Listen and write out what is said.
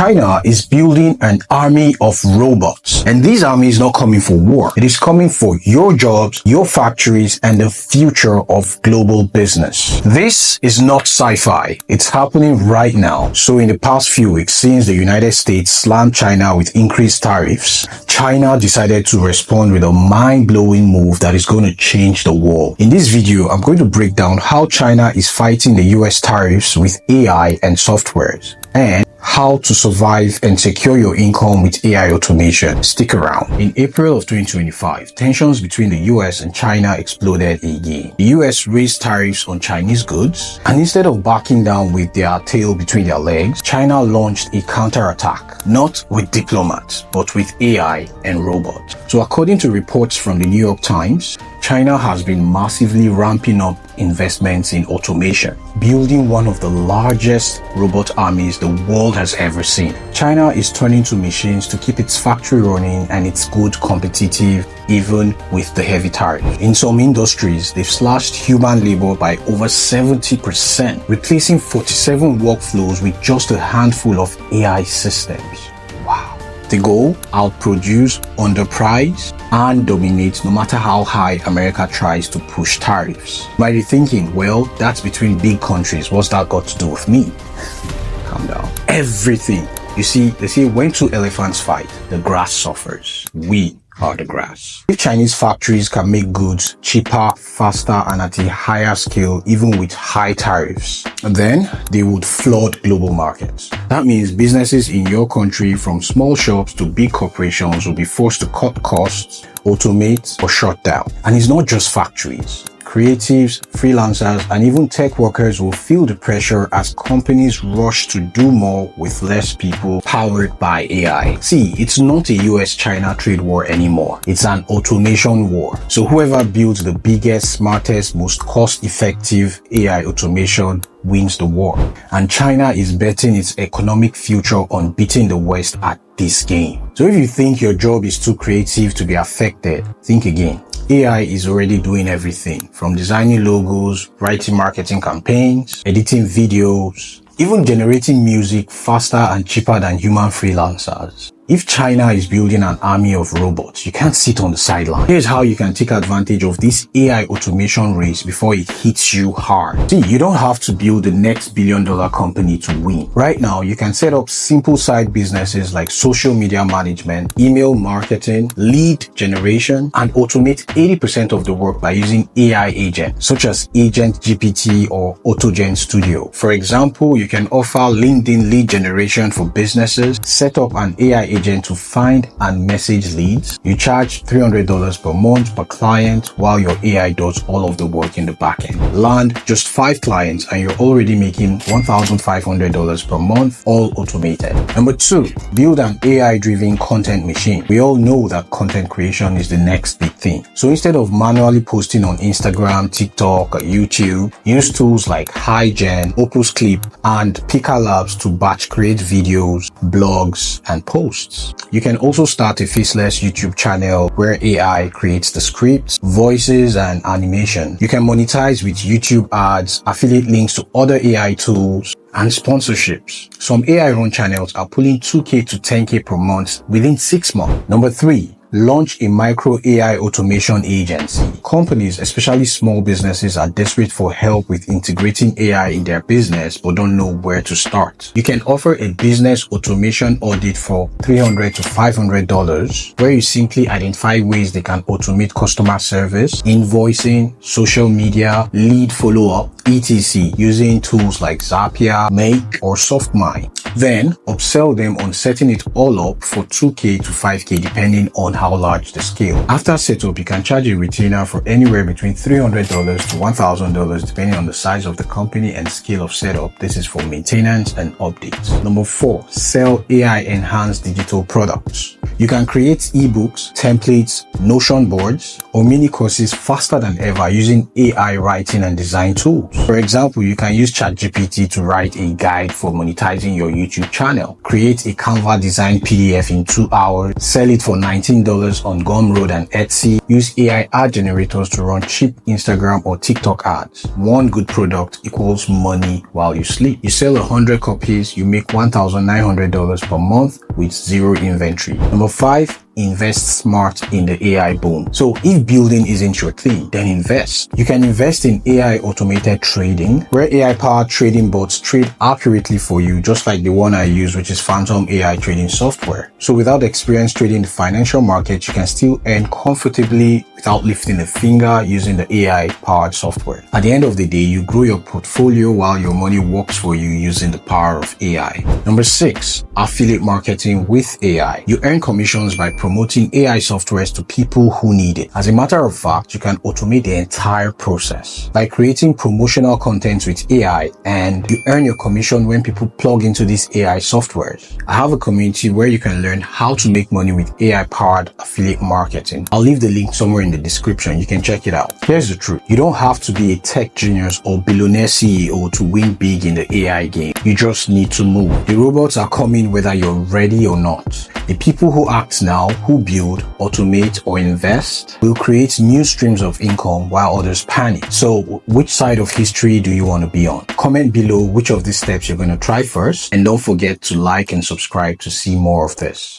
China is building an army of robots. And this army is not coming for war. It is coming for your jobs, your factories, and the future of global business. This is not sci-fi. It's happening right now. So in the past few weeks, since the United States slammed China with increased tariffs, China decided to respond with a mind-blowing move that is going to change the world. In this video, I'm going to break down how China is fighting the US tariffs with AI and softwares, and how to survive and secure your income with AI automation. Stick around. In April of 2025, tensions between the US and China exploded again. The US raised tariffs on Chinese goods, and instead of backing down with their tail between their legs, China launched a counterattack, not with diplomats, but with AI and robots. So according to reports from the New York Times, China has been massively ramping up investments in automation, building one of the largest robot armies the world has ever seen. China is turning to machines to keep its factory running and its goods competitive even with the heavy tariff. In some industries, they've slashed human labor by over 70%, replacing 47 workflows with just a handful of AI systems. Wow. The goal: outproduce, underprice, and dominate no matter how high America tries to push tariffs. You might be thinking, well, that's between big countries. What's that got to do with me? Calm down. Everything. You see, they say when two elephants fight, the grass suffers. We are the grass. If Chinese factories can make goods cheaper, faster, and at a higher scale, even with high tariffs, then they would flood global markets. That means businesses in your country, from small shops to big corporations, will be forced to cut costs, automate, or shut down. And it's not just factories. Creatives, freelancers, and even tech workers will feel the pressure as companies rush to do more with less people, powered by AI. See, it's not a US-China trade war anymore. It's an automation war. So whoever builds the biggest, smartest, most cost-effective AI automation wins the war. And China is betting its economic future on beating the West at this game. So if you think your job is too creative to be affected, think again. AI is already doing everything from designing logos, writing marketing campaigns, editing videos, even generating music faster and cheaper than human freelancers. If China is building an army of robots, you can't sit on the sideline. Here's how you can take advantage of this AI automation race before it hits you hard. See, you don't have to build the next billion-dollar company to win. Right now, you can set up simple side businesses like social media management, email marketing, lead generation, and automate 80% of the work by using AI agents, such as Agent GPT or AutoGen Studio. For example, you can offer LinkedIn lead generation for businesses, set up an AI agent to find and message leads. You charge $300 per month per client while your AI does all of the work in the backend. Land just 5 clients and you're already making $1,500 per month, all automated. Number 2, build an AI-driven content machine. We all know that content creation is the next big thing. So instead of manually posting on Instagram, TikTok, or YouTube, use tools like HiGen, Opus Clip, and Pika Labs to batch create videos, blogs, and posts. You can also start a faceless YouTube channel where AI creates the scripts, voices, and animation. You can monetize with YouTube ads, affiliate links to other AI tools, and sponsorships. Some AI-run channels are pulling 2K to 10K per month within 6 months. Number 3, launch a micro AI automation agency. Companies, especially small businesses, are desperate for help with integrating AI in their business but don't know where to start. You can offer a business automation audit for $300 to $500, where you simply identify ways they can automate customer service, invoicing, social media, lead follow-up, etc. using tools like Zapier, Make, or SoftMind. Then upsell them on setting it all up for 2K to 5K depending on how large the scale. After setup, you can charge a retainer for anywhere between $300 to $1,000 depending on the size of the company and scale of setup. This is for maintenance and updates. Number 4, sell AI enhanced digital products. You can create ebooks, templates, Notion boards, or mini courses faster than ever using AI writing and design tools. For example, you can use ChatGPT to write a guide for monetizing your YouTube channel, create a Canva design PDF in 2 hours, sell it for $19 on Gumroad and Etsy, use AI ad generators to run cheap Instagram or TikTok ads. One good product equals money while you sleep. You sell 100 copies, you make $1,900 per month with zero inventory. Number 5, invest smart in the AI boom. So if building isn't your thing, then invest. You can invest in AI automated trading, where AI powered trading bots trade accurately for you, just like the one I use, which is Phantom AI trading software. So without experience trading the financial market, you can still earn comfortably without lifting a finger using the AI powered software. At the end of the day, you grow your portfolio while your money works for you using the power of AI. Number 6, affiliate marketing with AI. You earn commissions by promoting AI softwares to people who need it. As a matter of fact, you can automate the entire process by creating promotional content with AI, and you earn your commission when people plug into these AI softwares. I have a community where you can learn how to make money with AI powered affiliate marketing. I'll leave the link somewhere in the description. You can check it out. Here's the truth. You don't have to be a tech genius or billionaire CEO to win big in the AI game. You just need to move. The robots are coming whether you're ready or not. The people who act now, who build, automate, or invest will create new streams of income while others panic. So which side of history do you want to be on? Comment below which of these steps you're going to try first, and don't forget to like and subscribe to see more of this.